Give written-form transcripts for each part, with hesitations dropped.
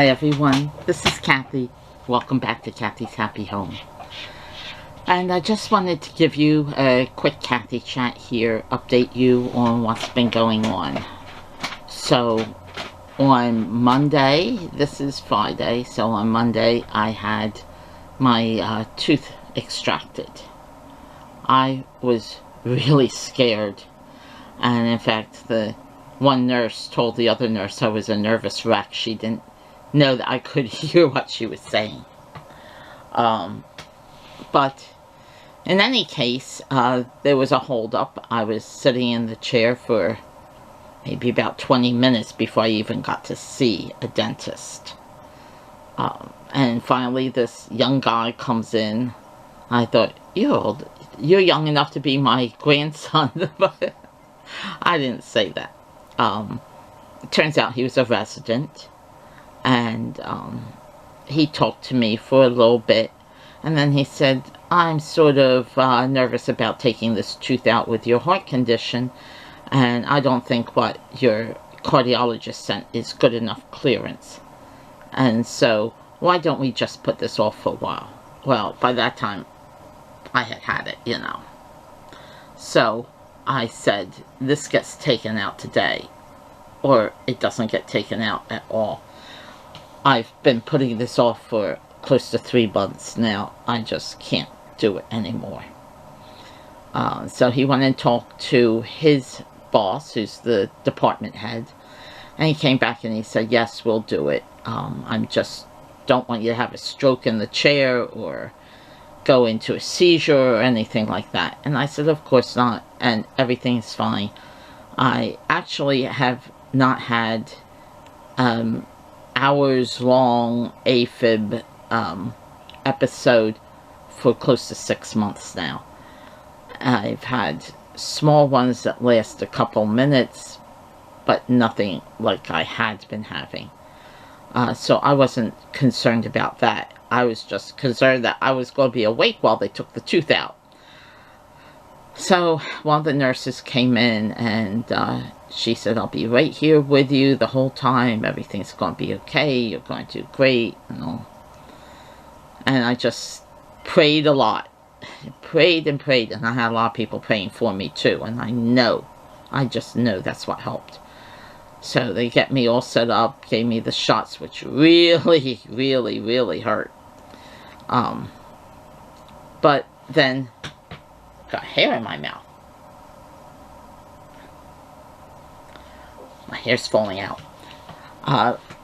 Hi everyone, this is Kathy. Welcome back to Kathy's Happy Home. And I just wanted to give you a quick Kathy chat here, update you on what's been going on. So, on Monday, this is Friday, so on Monday I had my tooth extracted. I was really scared, and in fact the one nurse told the other nurse I was a nervous wreck. She didn't know that I could hear what she was saying. But in any case, there was a hold-up. I was sitting in the chair for maybe about 20 minutes before I even got to see a dentist. And finally this young guy comes in. I thought, you're young enough to be my grandson, but I didn't say that. It turns out he was a resident, and he talked to me for a little bit, and then he said, I'm sort of nervous about taking this tooth out with your heart condition, and I don't think what your cardiologist sent is good enough clearance, and so why don't we just put this off for a while? Well, by that time I had it, you know. So I said, this gets taken out today, or it doesn't get taken out at all. I've been putting this off for close to 3 months now. I just can't do it anymore. So he went and talked to his boss, who's the department head, and he came back and he said, yes, we'll do it. I just don't want you to have a stroke in the chair or go into a seizure or anything like that. And I said, of course not, and everything's fine. I actually have not had hours-long AFib episode for close to 6 months now. I've had small ones that last a couple minutes, but nothing like I had been having. So I wasn't concerned about that. I was just concerned that I was going to be awake while they took the tooth out. So one of the nurses came in and she said, I'll be right here with you the whole time. Everything's going to be okay. You're going to do great. You know. And I just prayed a lot. Prayed and prayed. And I had a lot of people praying for me too. And I just know that's what helped. So they get me all set up, gave me the shots, which really, really, really hurt. But then got hair in my mouth. My hair's falling out.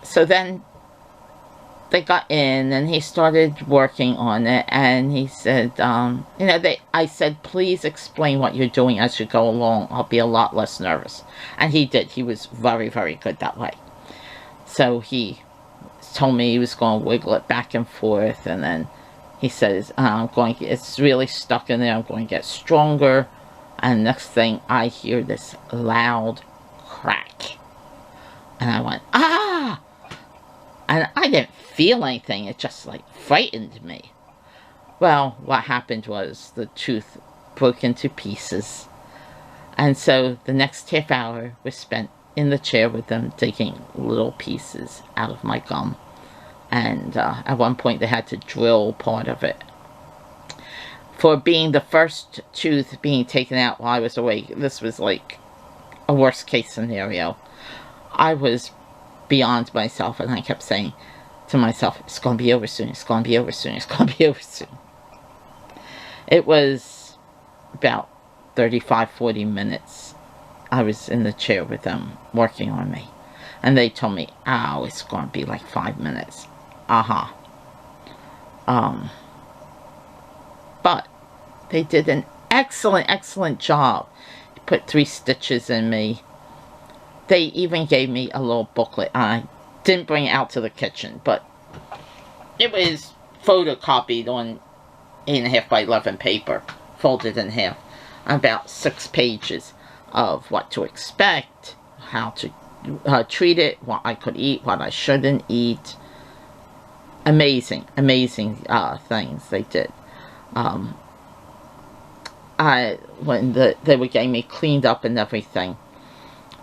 So then they got in and he started working on it, and he said, I said, please explain what you're doing as you go along. I'll be a lot less nervous. And he did. He was very, very good that way. So he told me he was going to wiggle it back and forth, and then he says, it's really stuck in there. I'm going to get stronger. And next thing, I hear this loud crack. And I went, ah! And I didn't feel anything. It just, like, frightened me. Well, what happened was the tooth broke into pieces. And so the next half hour was spent in the chair with them, taking little pieces out of my gum. And at one point they had to drill part of it. For being the first tooth being taken out while I was awake, this was like a worst case scenario. I was beyond myself, and I kept saying to myself, it's going to be over soon, it's going to be over soon, it's going to be over soon. It was about 35-40 minutes I was in the chair with them working on me. And they told me, oh, it's going to be like 5 minutes. But they did an excellent, excellent job. They put 3 stitches in me. They even gave me a little booklet. I didn't bring it out to the kitchen, but it was photocopied on 8.5 by 11 paper, folded in half. About 6 pages of what to expect, how to treat it, what I could eat, what I shouldn't eat. Amazing, amazing things they did. When they were getting me cleaned up and everything,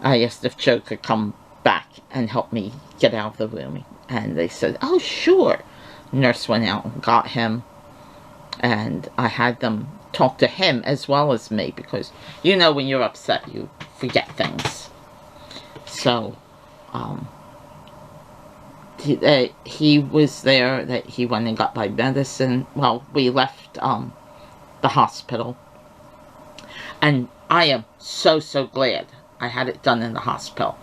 I asked if Joe could come back and help me get out of the room. And they said, oh, sure. Nurse went out and got him. And I had them talk to him as well as me, because, you know, when you're upset, you forget things. So, he was there, that he went and got my medicine. Well, we left the hospital. And I am so, so glad I had it done in the hospital.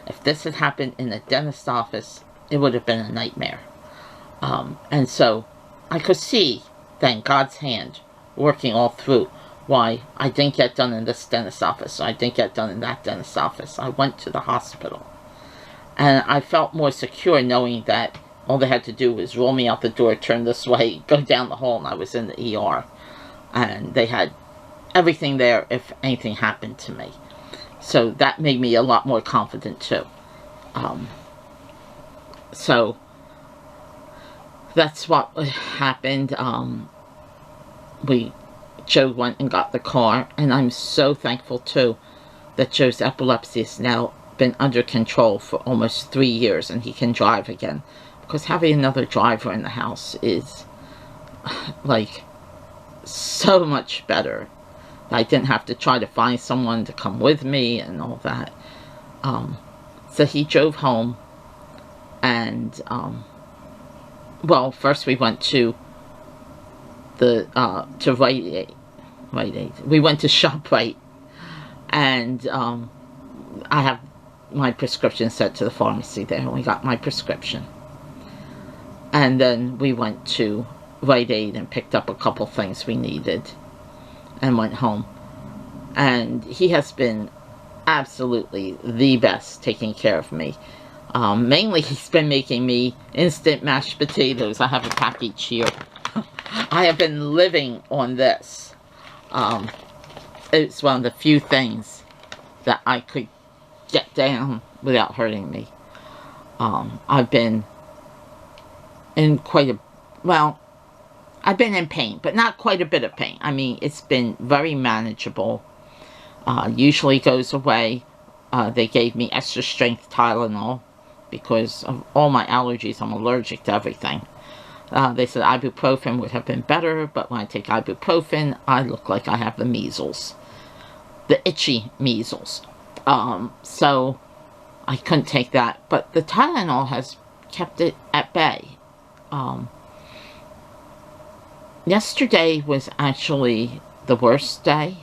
If this had happened in the dentist's office, it would have been a nightmare. And so I could see, thank God's hand, working all through why I didn't get done in this dentist's office, or I didn't get done in that dentist's office. I went to the hospital. And I felt more secure knowing that all they had to do was roll me out the door, turn this way, go down the hall, and I was in the ER. And they had everything there if anything happened to me. So that made me a lot more confident too. So that's what happened. Joe went and got the car, and I'm so thankful too that Joe's epilepsy has now been under control for almost 3 years, and he can drive again. Because having another driver in the house is like so much better. I didn't have to try to find someone to come with me and all that. So he drove home, and well, first we went to to Rite Aid. We went to ShopRite, and I have my prescription sent to the pharmacy there, and we got my prescription. And then we went to Rite Aid and picked up a couple things we needed and went home. And he has been absolutely the best taking care of me. Mainly he's been making me instant mashed potatoes. I have a package here. I have been living on this. It's one of the few things that I could get down without hurting me. I've been in quite a, well, I've been in pain, but not quite a bit of pain. I mean, it's been very manageable. Usually goes away. They gave me extra strength Tylenol because of all my allergies. I'm allergic to everything. They said ibuprofen would have been better, but when I take ibuprofen, I look like I have the measles. The itchy measles. So I couldn't take that. But the Tylenol has kept it at bay. Yesterday was actually the worst day.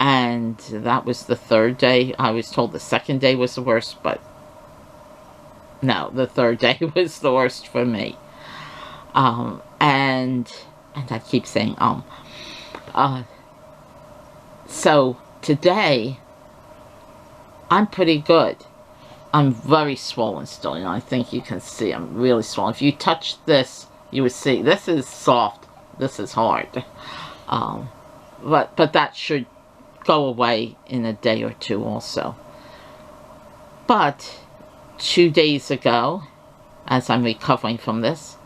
And that was the third day. I was told the second day was the worst, but no, the third day was the worst for me. And I keep saying, so today, I'm pretty good. I'm very swollen still. You know, I think you can see I'm really swollen. If you touch this, you would see this is soft. This is hard. But that should go away in a day or two also. But 2 days ago, as I'm recovering from this,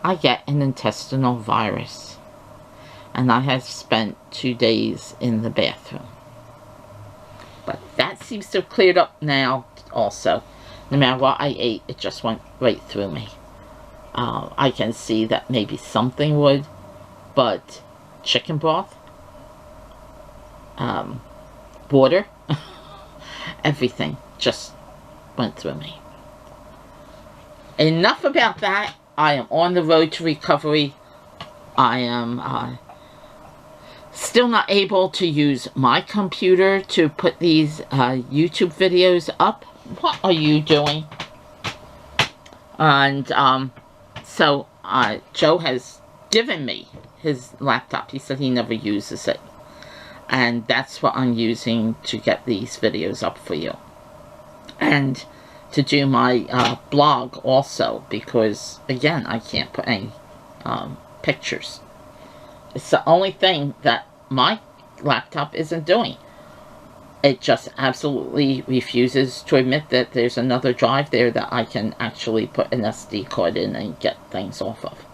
I get an intestinal virus. And I have spent 2 days in the bathroom. But that seems to have cleared up now also. No matter what I ate, it just went right through me. I can see that maybe something would, but chicken broth, water, everything just went through me. Enough about that. I am on the road to recovery. I am still not able to use my computer to put these YouTube videos up. What are you doing? And so Joe has given me his laptop. He said he never uses it. And that's what I'm using to get these videos up for you. And to do my blog also, because again, I can't put any pictures. It's the only thing that my laptop isn't doing. It just absolutely refuses to admit that there's another drive there that I can actually put an SD card in and get things off of.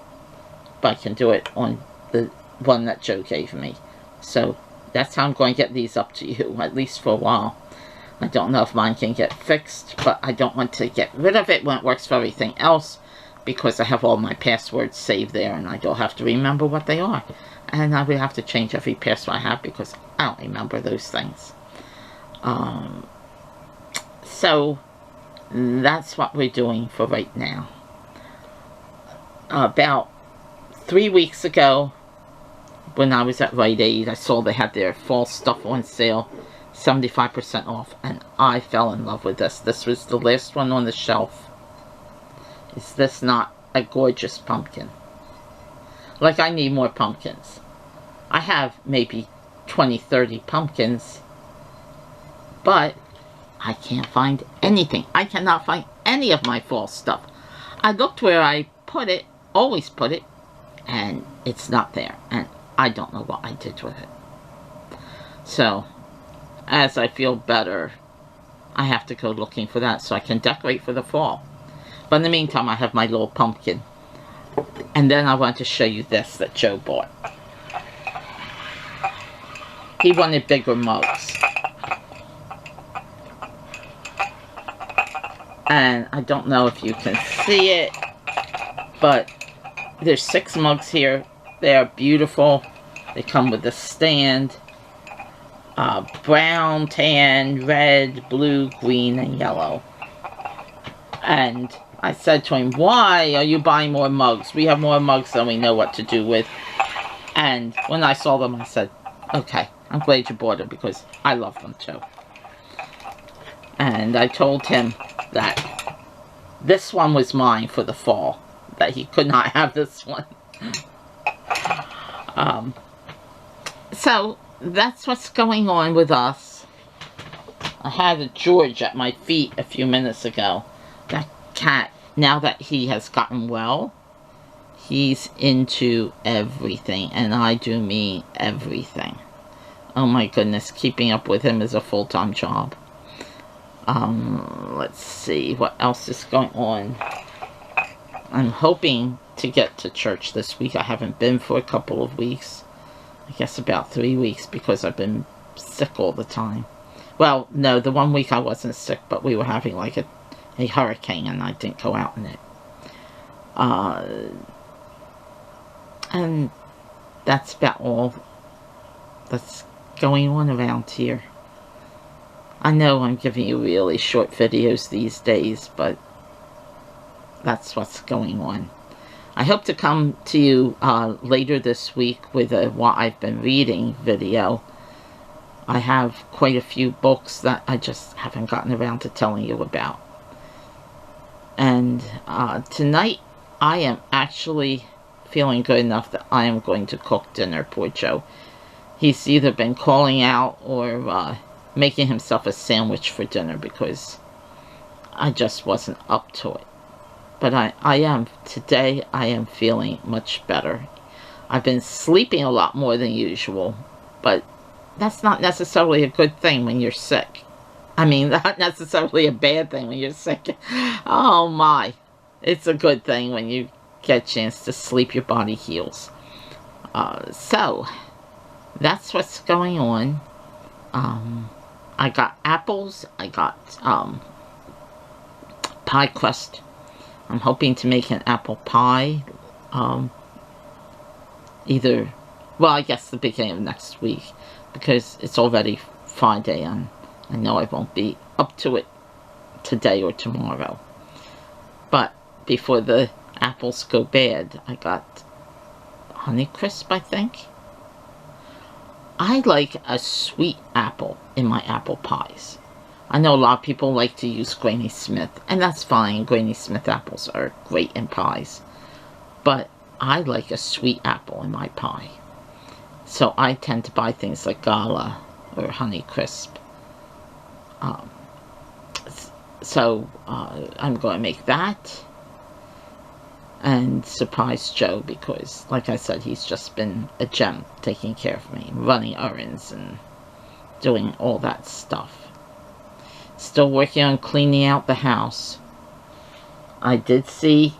But I can do it on the one that Joe gave me. So that's how I'm going to get these up to you, at least for a while. I don't know if mine can get fixed, but I don't want to get rid of it when it works for everything else, because I have all my passwords saved there and I don't have to remember what they are. And I would have to change every password I have because I don't remember those things. So that's what we're doing for right now. About 3 weeks ago, when I was at Rite Aid, I saw they had their fall stuff on sale, 75% off, and I fell in love with this. This was the last one on the shelf. Is this not a gorgeous pumpkin? Like, I need more pumpkins. I have maybe 20, 30 pumpkins, but I can't find anything. I cannot find any of my fall stuff. I looked where I put it, always put it, and it's not there. And I don't know what I did with it. So, as I feel better, I have to go looking for that so I can decorate for the fall. But in the meantime, I have my little pumpkin. And then I want to show you this that Joe bought. He wanted bigger mugs. And I don't know if you can see it, but there's 6 mugs here. They are beautiful. They come with a stand. Brown, tan, red, blue, green, and yellow. And I said to him, why are you buying more mugs? We have more mugs than we know what to do with. And when I saw them, I said, okay, I'm glad you bought them because I love them too. And I told him that this one was mine for the fall, that he could not have this one. So that's what's going on with us. I had a George at my feet a few minutes ago. That cat, now that he has gotten well, he's into everything, and I do mean everything. Oh my goodness, keeping up with him is a full-time job. Let's see, what else is going on? I'm hoping to get to church this week. I haven't been for a couple of weeks. I guess about 3 weeks because I've been sick all the time. Well, no, the 1 week I wasn't sick, but we were having like a hurricane and I didn't go out in it. And that's about all that's going on around here. I know I'm giving you really short videos these days, but that's what's going on. I hope to come to you later this week with a what I've been reading video. I have quite a few books that I just haven't gotten around to telling you about. And tonight I am actually feeling good enough that I am going to cook dinner. Poor Joe. He's either been calling out or making himself a sandwich for dinner because I just wasn't up to it. But today I am feeling much better. I've been sleeping a lot more than usual, but that's not necessarily a good thing when you're sick. I mean, not necessarily a bad thing when you're sick. Oh my, it's a good thing when you get a chance to sleep, your body heals. So, that's what's going on. I got apples, I got pie crust. I'm hoping to make an apple pie, either, well, I guess the beginning of next week, because it's already Friday, and I know I won't be up to it today or tomorrow. But before the apples go bad, I got Honeycrisp, I think. I like a sweet apple in my apple pies. I know a lot of people like to use Granny Smith, and that's fine. Granny Smith apples are great in pies. But I like a sweet apple in my pie. So I tend to buy things like Gala or Honeycrisp. I'm going to make that and surprise Joe because, like I said, he's just been a gem taking care of me, running errands and doing all that stuff. Still working on cleaning out the house. I did see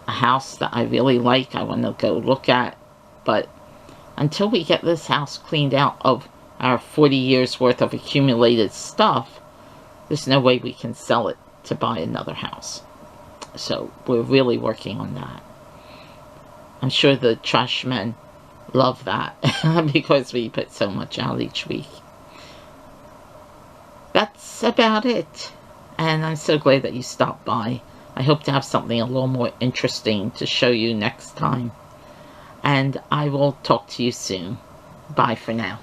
a house that I really like. I want to go look at. But until we get this house cleaned out of our 40 years worth of accumulated stuff, there's no way we can sell it to buy another house. So we're really working on that. I'm sure the trash men love that because we put so much out each week. That's about it. And I'm so glad that you stopped by. I hope to have something a little more interesting to show you next time. And I will talk to you soon. Bye for now.